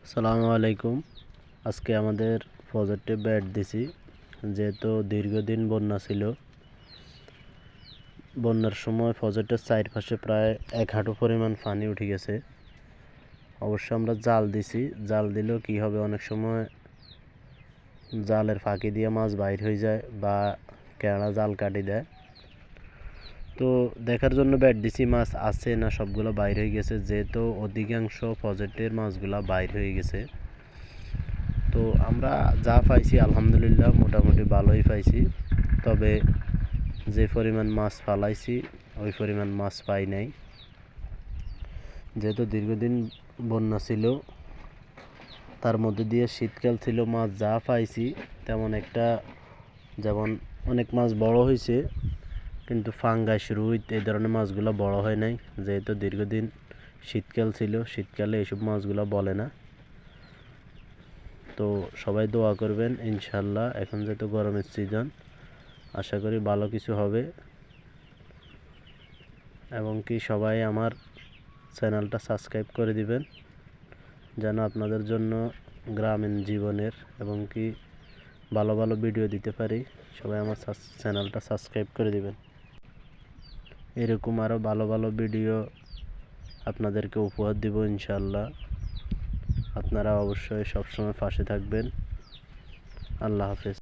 আসসালামু আলাইকুম। আজকে আমাদের প্রজেক্টে ব্যাট দিছি, যেহেতু দীর্ঘদিন বন্যা ছিল। বন্যার সময় প্রজেক্টের চারপাশে প্রায় 1 হাঁটু পরিমাণ পানি উঠে গেছে। অবশ্য আমরা জাল দিছি, জাল দিলেও কি হবে, অনেক সময় জালের ফাঁকি দিয়ে মাছ বাইর হয়ে যায় বা কেননা জাল কাটি দেয়। তো দেখার জন্য ব্যাট দিছি মাছ আছে না সবগুলো বাইর হয়ে গেছে, যেহেতু অধিকাংশ প্রজেক্টের মাছগুলো বাইর হয়ে গেছে। তো আমরা যা পাইছি আলহামদুলিল্লাহ মোটামুটি ভালোই পাইছি, তবে যে পরিমাণ মাছ ফালাইছি ওই পরিমাণ মাছ পাই নাই। যেহেতু দীর্ঘদিন বন্যা ছিল, তার মধ্যে দিয়ে শীতকাল ছিল, মাছ যা পাইছি তেমন একটা, যেমন অনেক মাছ বড় হয়েছে কিন্তু ফাঙ্গাস রুই এই ধরনের মাছগুলো বড় হয় নাই, যেহেতু দীর্ঘদিন শীতকাল ছিল। শীতকালে এইসব মাছগুলো বলে না। তো সবাই দোয়া করবেন ইনশাল্লাহ। এখন যেহেতু গরমের সিজন, আশা করি ভালো কিছু হবে, এবং কি সবাই আমার চ্যানেলটা সাবস্ক্রাইব করে দিবেন, যেন আপনাদের জন্য গ্রামীণ জীবনের এবং কি ভালো ভালো ভিডিও দিতে পারি। সবাই আমার চ্যানেলটা সাবস্ক্রাইব করে দিবেন। এরকম আরও ভালো ভালো ভিডিও আপনাদেরকে উপহার দিব ইনশাল্লাহ। আপনারা অবশ্যই সবসময় পাশে থাকবেন। আল্লাহ হাফেজ।